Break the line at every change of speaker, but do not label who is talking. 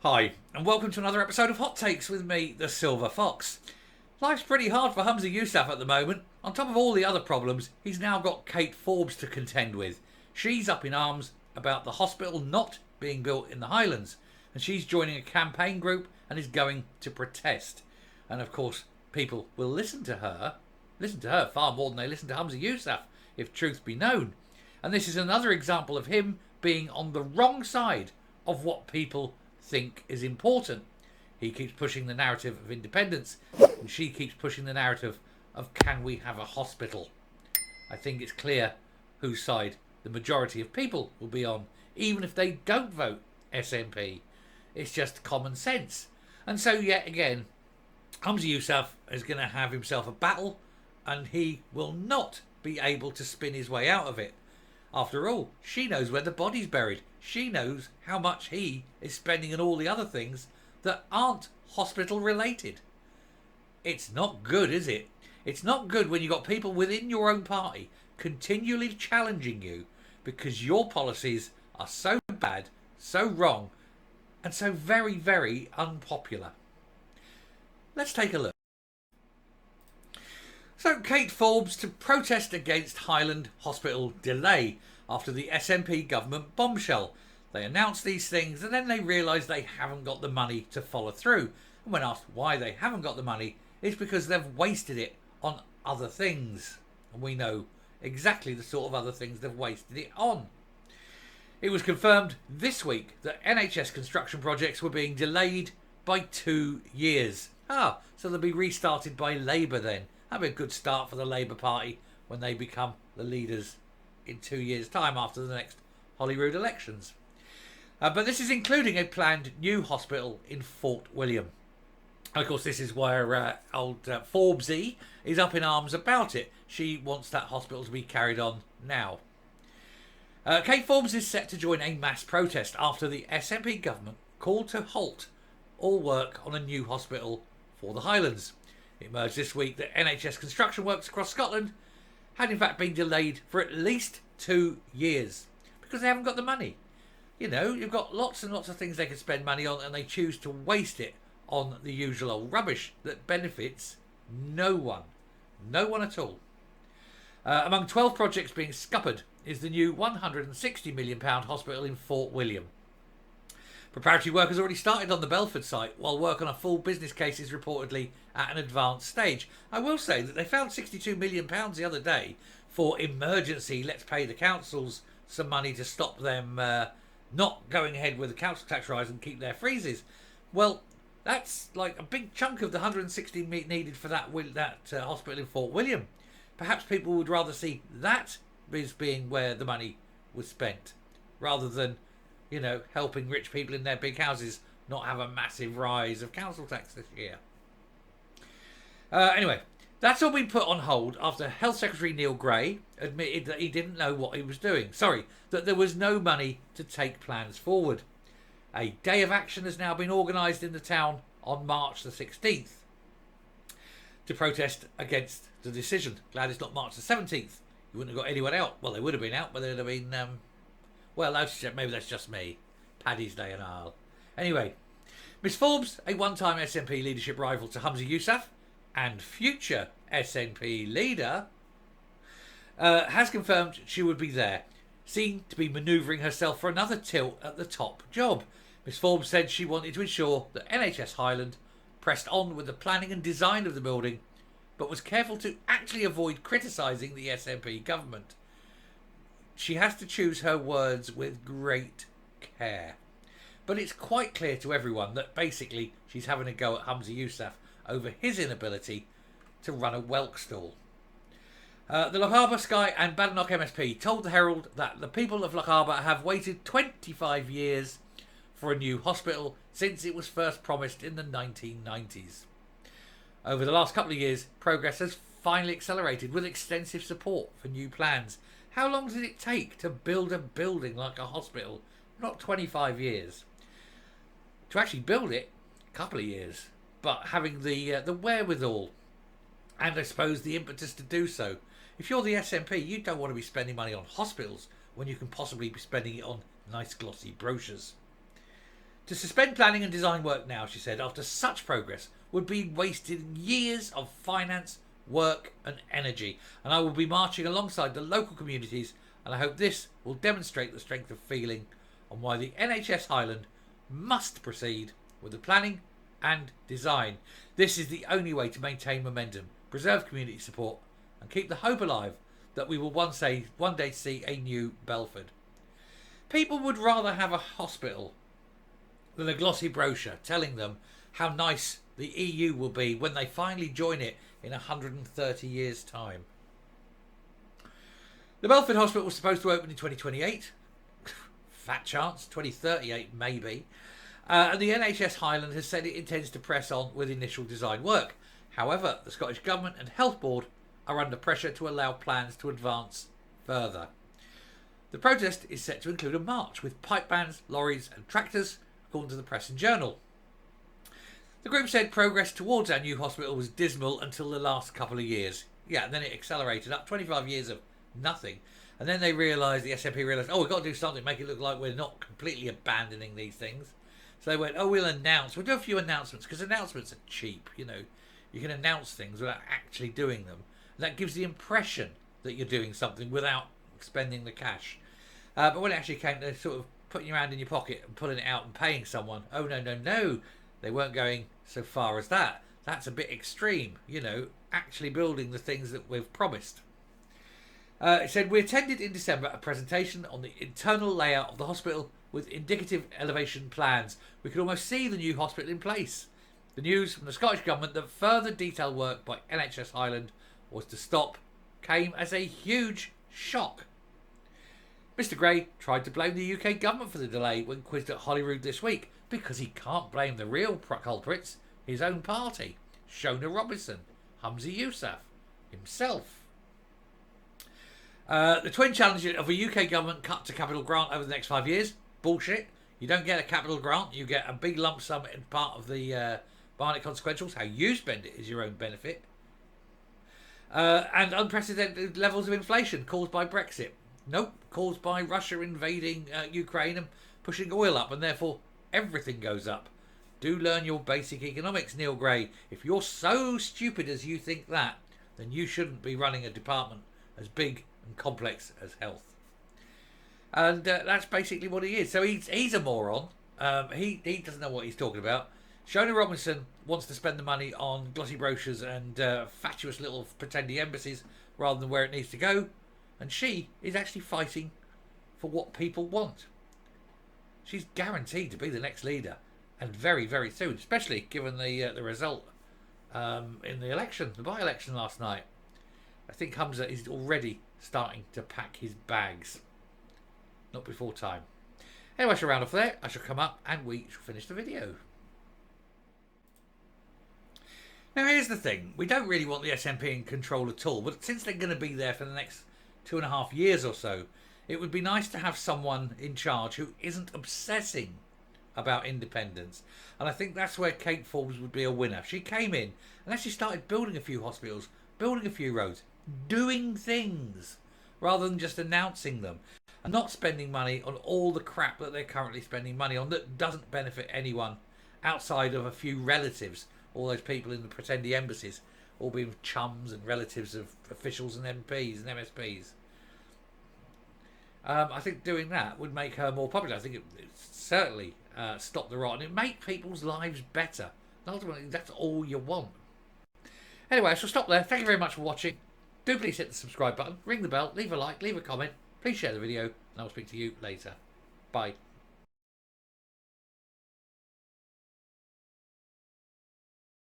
Hi, and welcome to another episode of Hot Takes with me, the Silver Fox. Life's pretty hard for Humza Yousaf at the moment. On top of all the other problems, he's now got Kate Forbes to contend with. She's up in arms about the hospital not being built in the Highlands, and she's joining a campaign group and is going to protest. And of course, people will listen to her far more than they listen to Humza Yousaf, if truth be known. And this is another example of him being on the wrong side of what people think is important. He keeps pushing the narrative of independence, and she keeps pushing the narrative of can we have a hospital. I think it's clear whose side the majority of people will be on, even if they don't vote SNP. It's just common sense. And so yet again, Humza Yousaf is going to have himself a battle, and he will not be able to spin his way out of it. After all, she knows where the body's buried. She knows how much he is spending on all the other things that aren't hospital related. It's not good, is it? It's not good when you've got people within your own party continually challenging you because your policies are so bad, so wrong, and so very, very unpopular. Let's take a look. So Kate Forbes to protest against Highland hospital delay after the SNP government bombshell. They announced these things and then they realise they haven't got the money to follow through. And when asked why they haven't got the money, it's because they've wasted it on other things. And we know exactly the sort of other things they've wasted it on. It was confirmed this week that NHS construction projects were being delayed by 2 years. So they'll be restarted by Labour then. That'd be a good start for the Labour Party when they become the leaders in 2 years' time after the next Holyrood elections. But this is including a planned new hospital in Fort William. Of course, this is where Forbesy is up in arms about it. She wants that hospital to be carried on now. Kate Forbes is set to join a mass protest after the SNP government called to halt all work on a new hospital for the Highlands. It emerged this week that NHS construction works across Scotland had in fact been delayed for at least 2 years because they haven't got the money. You know, you've got lots and lots of things they can spend money on and they choose to waste it on the usual old rubbish that benefits no one. No one at all. Among 12 projects being scuppered is the new £160 million hospital in Fort William. Preparatory work has already started on the Belford site, while work on a full business case is reportedly at an advanced stage. I will say that they found £62 million the other day for emergency, let's pay the councils some money to stop them not going ahead with the council tax rise and keep their freezes. Well, that's like a big chunk of the 160 needed for that hospital in Fort William. Perhaps people would rather see that as being where the money was spent, rather than helping rich people in their big houses not have a massive rise of council tax this year. Anyway, that's all been put on hold after Health Secretary Neil Gray admitted that he didn't know what he was doing. That there was no money to take plans forward. A day of action has now been organised in the town on March the 16th to protest against the decision. Glad it's not March the 17th. You wouldn't have got anyone out. Well, they would have been out, but they'd have been... maybe that's just me. Paddy's Day and all. Anyway, Miss Forbes, a one-time SNP leadership rival to Humza Yousaf and future SNP leader, has confirmed she would be there, seen to be manoeuvring herself for another tilt at the top job. Miss Forbes said she wanted to ensure that NHS Highland pressed on with the planning and design of the building, but was careful to actually avoid criticising the SNP government. She has to choose her words with great care. But it's quite clear to everyone that basically she's having a go at Humza Yousaf over his inability to run a whelk stall. The Lochaber Sky and Badenoch MSP told the Herald that the people of Lochaber have waited 25 years for a new hospital since it was first promised in the 1990s. Over the last couple of years, progress has finally accelerated with extensive support for new plans. How long did it take to build a building like a hospital? Not 25 years. To actually build it, a couple of years. But having the wherewithal and I suppose the impetus to do so. If you're the SNP, you don't want to be spending money on hospitals when you can possibly be spending it on nice glossy brochures. To suspend planning and design work now, she said, after such progress would be wasting years of finance, work and energy. And I will be marching alongside the local communities, and I hope this will demonstrate the strength of feeling on why the NHS Highland must proceed with the planning and design. This is the only way to maintain momentum, preserve community support and keep the hope alive that we will one day see a new Belford. People would rather have a hospital than a glossy brochure telling them how nice the EU will be when they finally join it in 130 years' time. The Belford Hospital was supposed to open in 2028. Fat chance, 2038 maybe. And the NHS Highland has said it intends to press on with initial design work. However, the Scottish Government and Health Board are under pressure to allow plans to advance further. The protest is set to include a march with pipe bands, lorries and tractors, according to the Press and Journal. The group said progress towards our new hospital was dismal until the last couple of years. Yeah, and then it accelerated up 25 years of nothing. And then they realised, the SNP realised, we've got to do something, make it look like we're not completely abandoning these things. So they went, we'll do a few announcements, because announcements are cheap, you know. You can announce things without actually doing them. And that gives the impression that you're doing something without spending the cash. But when it actually came to sort of putting your hand in your pocket and pulling it out and paying someone, no. They weren't going so far as that. That's a bit extreme, you know, actually building the things that we've promised. It said, we attended in December a presentation on the internal layout of the hospital with indicative elevation plans. We could almost see the new hospital in place. The news from the Scottish Government that further detailed work by NHS Highland was to stop came as a huge shock. Mr Gray tried to blame the UK government for the delay when quizzed at Holyrood this week, because he can't blame the real culprits, his own party, Shona Robinson, Humza himself. The twin challenges of a UK government cut to capital grant over the next 5 years. Bullshit. You don't get a capital grant, you get a big lump sum in part of the Barnett consequentials. How you spend it is your own benefit. And unprecedented levels of inflation caused by Brexit. Nope, caused by Russia invading Ukraine and pushing oil up, and therefore everything goes up. Do learn your basic economics, Neil Gray. If you're so stupid as you think that, then you shouldn't be running a department as big and complex as health. And that's basically what he is. So he's a moron. He doesn't know what he's talking about. Shona Robinson wants to spend the money on glossy brochures and fatuous little pretendy embassies rather than where it needs to go. And she is actually fighting for what people want. She's guaranteed to be the next leader, and very, very soon, especially given the result in the election, the by-election last night. I think Humza is already starting to pack his bags. Not before time. Anyway, I shall round off there. I shall come up and we shall finish the video. Now, here's the thing. We don't really want the SNP in control at all, but since they're going to be there for the next 2.5 years or so, it would be nice to have someone in charge who isn't obsessing about independence. And I think that's where Kate Forbes would be a winner. She came in and actually started building a few hospitals, building a few roads, doing things rather than just announcing them, and not spending money on all the crap that they're currently spending money on that doesn't benefit anyone outside of a few relatives, all those people in the pretendy embassies, all being chums and relatives of officials and MPs and MSPs. I think doing that would make her more popular. I think it certainly stop the rot, and it make people's lives better. And ultimately, that's all you want. Anyway, I shall stop there. Thank you very much for watching. Do please hit the subscribe button, ring the bell, leave a like, leave a comment. Please share the video, and I'll speak to you later. Bye.